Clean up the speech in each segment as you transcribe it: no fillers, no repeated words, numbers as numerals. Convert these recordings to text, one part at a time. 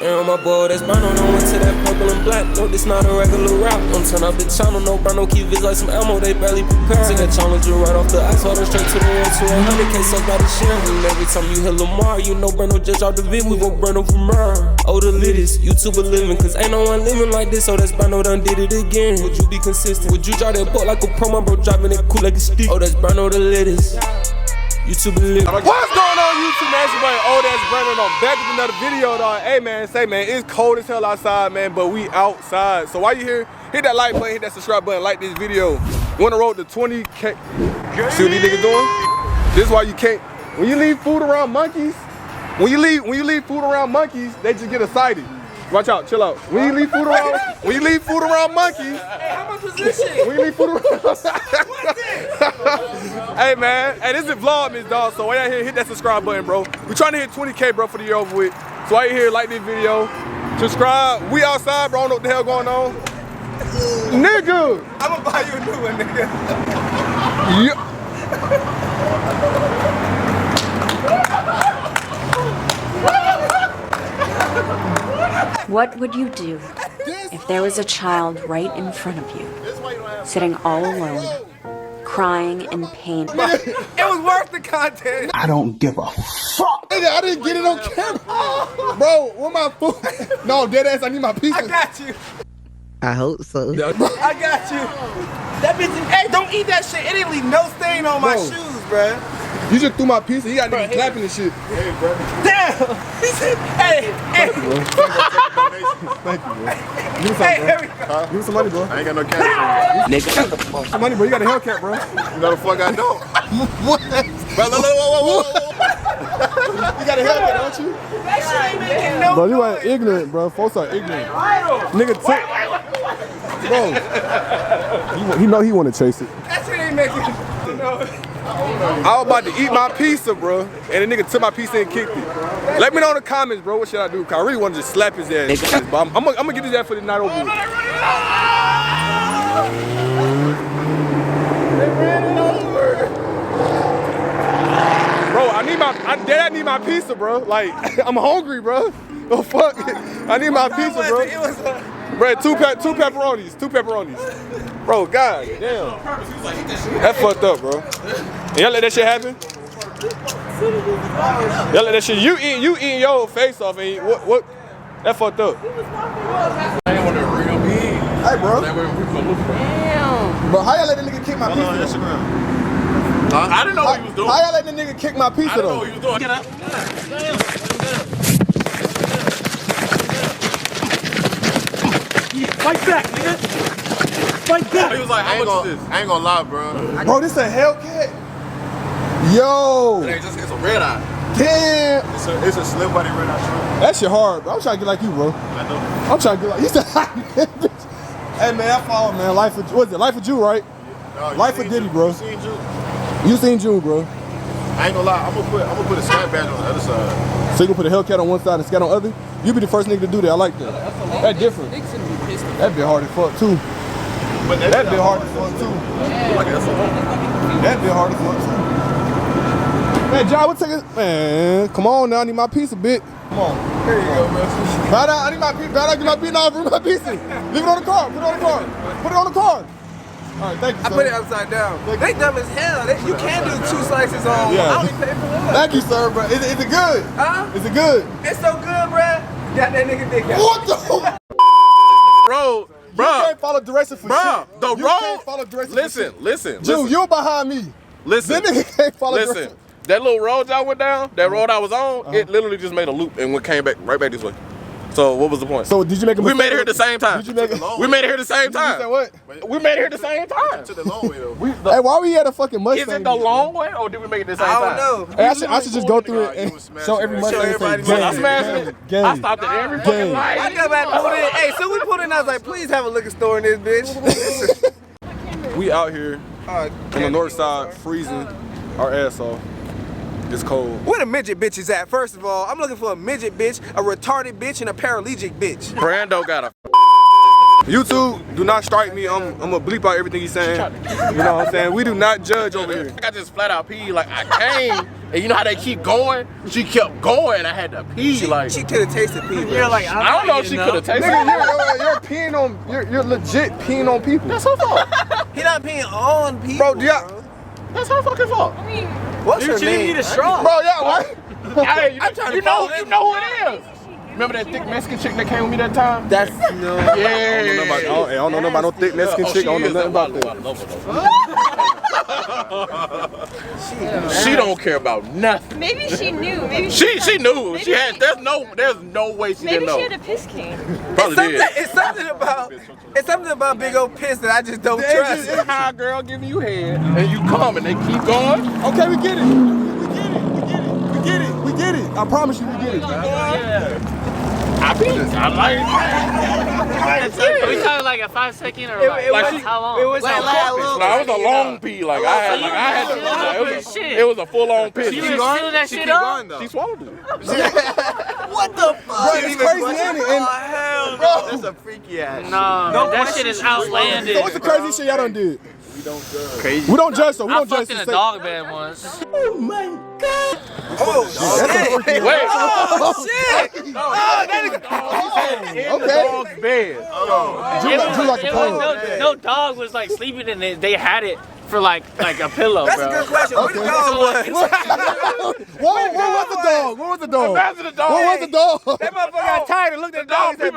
And on my board, that's Brando, no went to that purple and black. No, this not a regular rap. Don't turn up the channel, no Brando keep vids like some ammo, they barely prepare. Take a challenger right off the ice, water straight to the 1 to 100K, so got a share. And every time you hear Lamar, you know Brando just out the vid, we gon' Brando from her. Oh, the littest, YouTuber living, cause ain't no one living like this, so that's Brando done did it again. Would you be consistent? Would you drive that boat like a pro, my bro driving it cool like a stick? Oh, that's Brando the littest. YouTube living. What's going on YouTube, man? It's your boy OhThatsBrando. I'm back with another video, dog. Hey man, say man, it's cold as hell outside, man, but we outside. So while you here, hit that like button, hit that subscribe button, like this video. You wanna roll to 20K? See what these niggas doing? This is why you can't. When you leave food around monkeys, when you leave food around monkeys, they just get excited. Watch out, chill out. When you leave food around monkeys. Hey, how my position? When you leave food around Hey man, hey, this is Vlogmas, dog. So while you here, hit that subscribe button, bro. We trying to hit 20K, bro, for the year over with. So while you here, like this video, subscribe. We outside, bro. I don't know what the hell going on. Nigga! I'ma buy you a new one, nigga. Yeah. What would you do if there was a child right in front of you, sitting all alone, crying in pain? It was worth the content. I don't give a fuck. I didn't get it on camera. Bro, where my food? No, dead ass, I need my pizza. I got you. I hope so. I got you. That bitch, hey, don't eat that shit. It didn't leave no stain on my shoes, bruh. You just threw my pizza. You got niggas clapping and shit. Hey, bro. Damn. He said, hey. Thank you, bro. Thank you, bro. Give me some, bro. Give me some money, bro. I ain't got no cash. Nigga. Some money, bro. You got a hellcat, bro. You know the fuck I don't. What? Bro, whoa. You got a hellcat, don't you? That shit ain't making no Bro, you ain't ignorant, bro. Folks are ignorant. Nigga took. Bro. He know he want to chase it. That shit ain't making no. I was about to eat my pizza, bro, and the nigga took my pizza and kicked it. Let me know in the comments, bro, what should I do? Cause I really want to just slap his ass. But I'm gonna get his ass for the night over with. They ran it over. Bro, I need my pizza, bro. Like, I'm hungry, bro. Oh fuck, I need my pizza, bro. It was Bro, two pepperonis. Bro, god damn. That fucked up, bro. And y'all let that shit happen? Y'all let that shit, you eating your face off and what? That fucked up. I didn't want to bring up in. Hey, bro. damn. Bro, how y'all let the nigga kick my pizza? I didn't know what he was doing. How y'all let the nigga kick my pizza, I didn't know though? what he was doing. Get up. Fight back, nigga! Fight back! He was like, how much is this? I ain't gonna lie, bro. Bro, this a Hellcat? Yo! It's a red eye. Damn! It's a slim body red eye truck. That shit hard, bro. I'm trying to get like you, bro. I know. I'm trying to get like you. Hey, man, I follow, man. Life of, what is it? Life of Jew, right? No, Life of Diddy, bro. You seen Jew? You seen Jew, bro. I ain't gonna lie, I'm gonna put a scat badge on the other side. So you gonna put a Hellcat on one side and scat on the other? You be the first nigga to do that. I like that. That's different. That'd be hard as fuck too. But That'd be hard as fuck too. That'd be hard as fuck too. Man, John, we'll take it. Man, come on now. I need my pizza, bitch. Come on. Here you go, man. Bow down. I need my pizza. Bow down. Get my pizza. Now, bring my pizza. Leave it on the car. Put it on the car. Put it on the car. All right, thank you, sir. I put it upside down. They dumb as hell. You can't do 2 slices on. Yeah. I only pay for one. Thank you, sir, bro. Is it good? Huh? Is it good? It's so good, bruh. Got that nigga dick out. What the? Bro, You can't follow directions for shit. the You road. can't follow directions for shit. Listen. Jew, you behind me. Listen. That nigga can't follow Listen. directions. That little road y'all went down, that road I was on, it literally just made a loop and came back right back this way. So what was the point? So did you make a we mistake? made it here at the same time. Did you make We made it here at the same You time. said what? We made it here at the same time. To the long way though. Hey, why we at a fucking Mustang? Is it the long way or did we make it at the same time? I don't know. Hey, I should just go through it and show every Mustang and say, everybody. I smashed it. gang. I stopped at every fucking Gang. light. I got back pulled in. Hey, so we pulled in. I was like, please have a liquor store in this bitch. We out here on the north side, freezing our ass off. It's cold. Where the midget bitches at? First of all, I'm looking for a midget bitch, a retarded bitch, and a paraplegic bitch. Brando got a YouTube, do not strike me. I'm gonna bleep out everything he's saying. You know what I'm saying? We do not judge over here. I just flat out pee like I came And you know how they keep going? She kept going. I had to pee. She could have tasted pee. You're like, I don't know if she could have tasted Nigga, it. you're peeing on. You're legit peeing on people. That's her fault. He not peeing on people. Bro, do y'all? That's her fucking fault. What's her she didn't name? need a straw. Bro, y'all what? Hey, you know who it is. Remember that thick Mexican chick that came with me that time? That's no. Yeah. I don't know about no thick Mexican chick. I don't know nothing about that. She don't care about nothing. Maybe she knew. Maybe She knew. Maybe She had. There's no way she Maybe didn't know. she had a piss king. Probably did. It's something about big old piss that I just don't trust. It's how a girl giving you head and you come and they keep going. Okay, we get it. We get it. I promise you, we get it. I like it. Are we talking like a 5 second or like how long? It was No, it was a long pee. Like I had to. It was a full on piss. She was filling that shit up? She swallowed it. what the fuck? Bro, it's crazy, ain't it? And, bro, That's a freaky ass. No, that shit is outlandish. so what's the crazy shit y'all done did? Crazy. We don't judge, so we I don't judge. fucked in a dog bed once. Oh shit! Wait. Oh shit! In the dog's bed. No dog was like sleeping in it. They had it for like a pillow, That's bro. a good question. What the dog was? What was the dog? What was the dog? Imagine the dog. What was the dog? That motherfucker got tired and looked at the dog and said,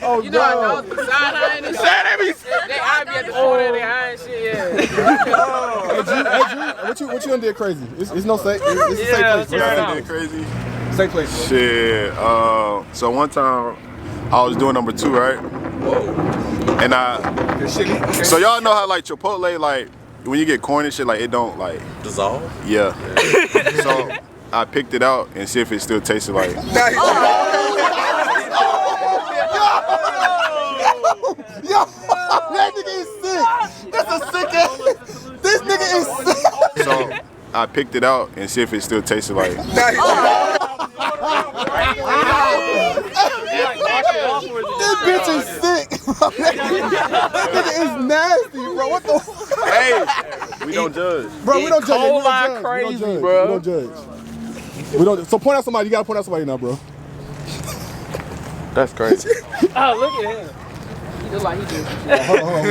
Oh, You know how dogs be side-eyeing and shit? They eye be at the corner of their eye and shit, yeah. Hey, Drew, what you done did crazy? It's no safe. It's a safe place. Yeah, What yeah. did crazy? Safe place. Shit. So one time I was doing number 2, right? And so y'all know how like Chipotle, like when you get corn and shit, like it don't like Dissolve? Yeah. So I picked it out and see if it still tasted like. Yo, that nigga is sick. That's a sick ass. This nigga is sick. So I picked it out and see if it still tasted like. This bitch is sick. That nigga is nasty, bro. What the? Hey, we don't judge. Bro, we don't judge. We don't judge. Crazy, We bro. don't judge. We don't. So point out somebody. You gotta point out somebody now, bro. That's crazy. Oh, look at him. He look like he do. Hold on.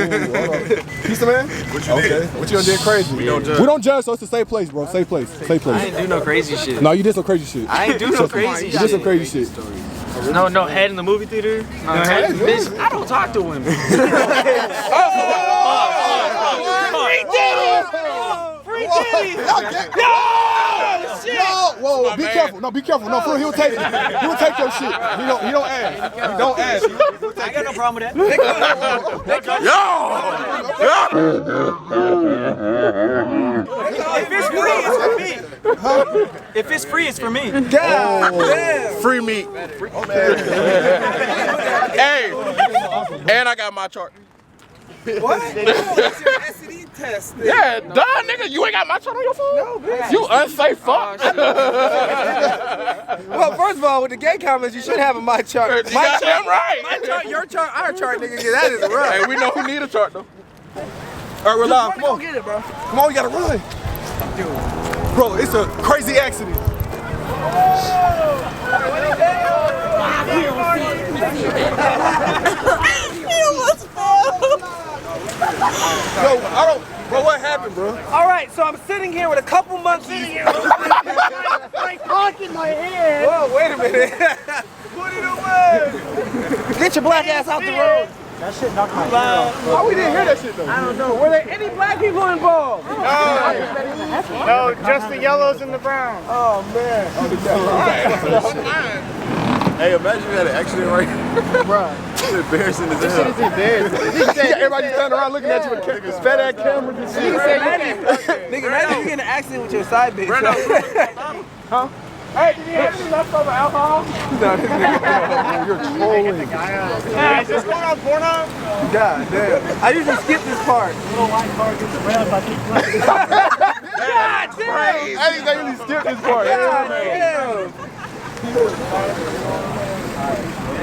Pizza man. What you did? What you done did crazy? We don't judge. We don't judge, so it's a safe place, bro. Safe place. Safe place. I ain't do no crazy shit. No, you did some crazy shit. I ain't do no crazy You did some crazy shit. No head in the movie theater? No head? Bitch, I don't talk to women. Free titties! No! Shit! Whoa, be careful. No, be careful. No, for real, he'll take it. He will take your shit. He don't ask. He don't ask. I got no problem with that. If it's free, it's for me. If it's free, it's for me. God damn. Free meat. Hey, and I got my chart. What? Oh, that's your STD test. Yeah, duh, nigga. You ain't got my chart on your phone? No, bitch. You unsafe fuck. Well, first of all, with the gay comments, you should have a my chart. My chart, right. My chart, your chart, our chart, nigga. Yeah, that is right. Hey, we know who need a chart, though. All right, we're live. Come on. Get it, bro. Come on, we gotta run. Bro, it's a crazy accident. Yo, bro, what happened, bro? All right, so I'm sitting here with a couple monkeys. My cock in my hand. Whoa, wait a minute. Put it away. Get your black ass out the road. That shit knocked my ear off. Why we didn't hear that shit, though? I don't know. Were there any black people involved? No, just the yellows and the browns. Oh, man. Hey, imagine you had an accident right here. Bro. It's embarrassing as hell. It's embarrassing. Everybody standing around looking at you with fat ass cameras and shit. Nigga, imagine you get in an accident with your side bitch. Huh? Hey, did you have any leftover alcohol? No, this nigga, you're trolling. Hey, is this going on Pornhub? God damn. I usually skip this part. Little white car gets around if I keep playing. God damn! I think they usually skip this part. God damn!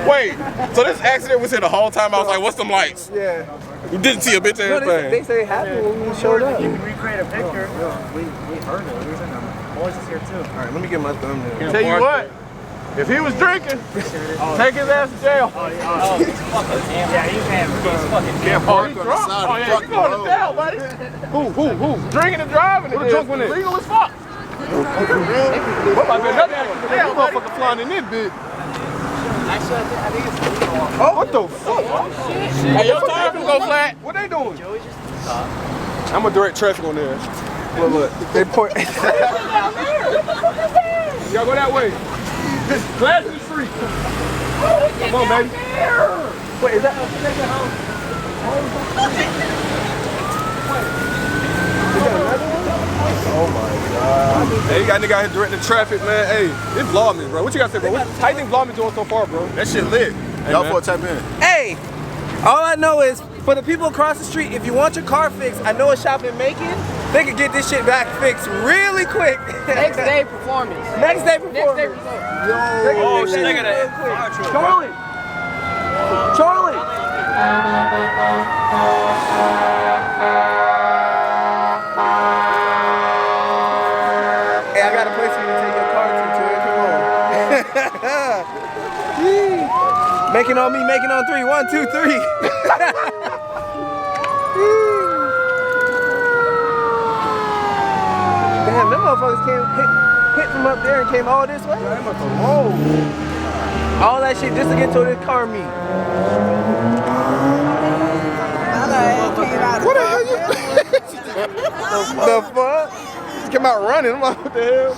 Wait, so this accident was here the whole time? I was like, what's them lights? Yeah. You didn't see a bitch ass thing. They say it happened when we showed up. You can recreate a picture. We heard it. We sent them. Boys is here too. All right, let me get my thumbnail. Tell you what, if he was drinking, take his ass to jail. Yeah, you can't Park on the side Oh of yeah, the you going to jail, buddy. Who? Drinking and driving is illegal as fuck. What about another accident? That motherfucker flying in this bitch. Oh, what the fuck? Hey, your tires can go flat. What they doing? I'm gonna direct traffic on there. Look. They point. Y'all go that way. This glass is free. Come on, baby. Wait, is that a second house? Oh my god. Hey, you got a nigga out here directing traffic, man. Hey, it's Vlogmas, bro. What you gotta say, bro? How you think Vlogmas doing so far, bro? That shit lit. Y'all for tap in. Hey, all I know is for the people across the street, if you want your car fixed, I know a shop in Macon. They can get this shit back fixed really quick. Next day performance. Next day performance. Next day results. Oh shit, they got that. Charlie. Hey, I got a place for you to take your car to, Come on. Making on me, making on 3. 1, 2, 3. Damn, them motherfuckers came hit from up there and came all this way. Whoa. All that shit just to get to this car meet. What the hell you? The fuck? Just came out running. I'm like, what the hell?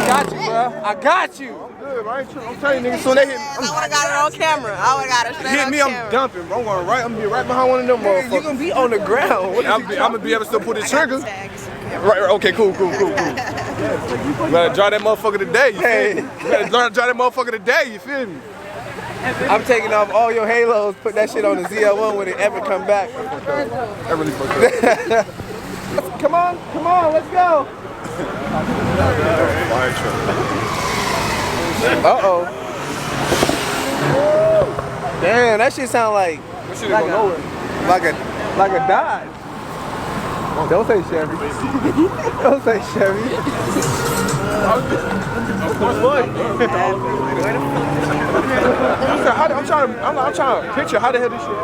Got you, bro. I got you. I'm good, right? I'm telling you, niggas, soon they hit me. I would've got it on camera. I would've got it straight Hit on me, camera. I'm dumping, bro. I'm going right. I'm gonna be right behind one of them motherfuckers. You gonna be on the ground. I'm gonna be able to still pull the trigger. Right, okay, cool. You better drive that motherfucker today, you feel me? You better drive that motherfucker today, you feel me? I'm taking off all your halos, put that shit on the ZL1 when it ever come back. That really fucked up. Come on, let's go. Uh-oh. Damn, that shit sound like That shit ain't going nowhere. like a Dodge. Don't say Chevy. Don't say Chevy. I'm trying to picture how the hell this shit.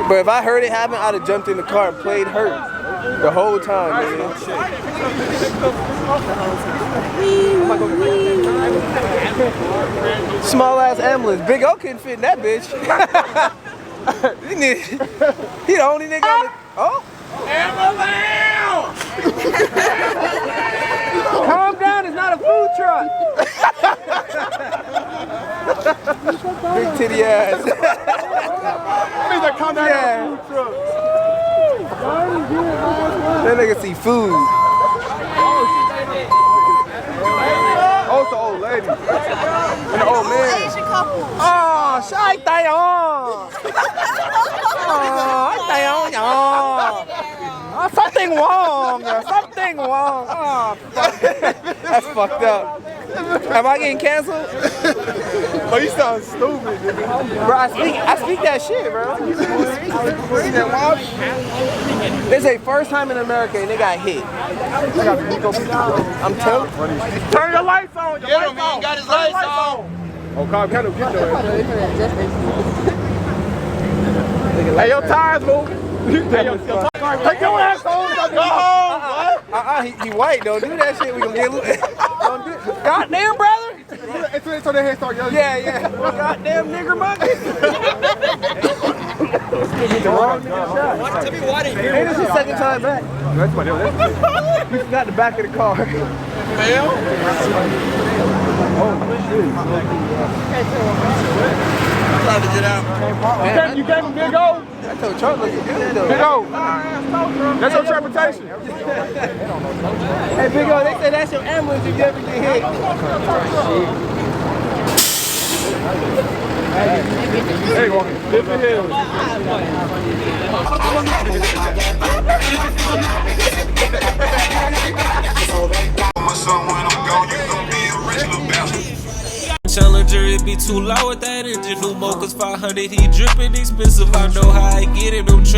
But if I heard it happen, I'd have jumped in the car and played hurt the whole time, man. Small ass ambulance. Big O couldn't fit in that bitch. He the only nigga on the. Oh. Calm down, it's not a food truck. Big titty ass. Calm down. Yeah. That nigga see food. Oh, it's the old lady. And the old man. Asian couple. Oh, shy tayo. Oh, something wrong. Something wrong. Oh, fuck. That's fucked up. Am I getting canceled? Oh, you sound stupid, nigga. Bro, I speak that shit, bro. This is their first time in America and they got hit. I'm telling you. Turn your lights on. Your lights on. Got his lights on. Oh, calm down. Get your ass. Hey, your tires moving. Hey, your tires. Take your ass home. Go home. He white, don't do that shit. We gonna get don't do it. Goddamn, brother. So their head start yelling. Yeah. Goddamn nigger monkey. Hey, this is the second time back. That's my deal. We forgot the back of the car. Trying to get out. You gave him Big O? That tow truck looking good though. Big O. That's your transportation. Hey, Big O, they say that's your ambulance if you ever get hit. Hey, walking. Different hills. Challenge Avenger, it be too low with that engine. New mocha's 500, he dripping expensive. I know how I get it, them trenches.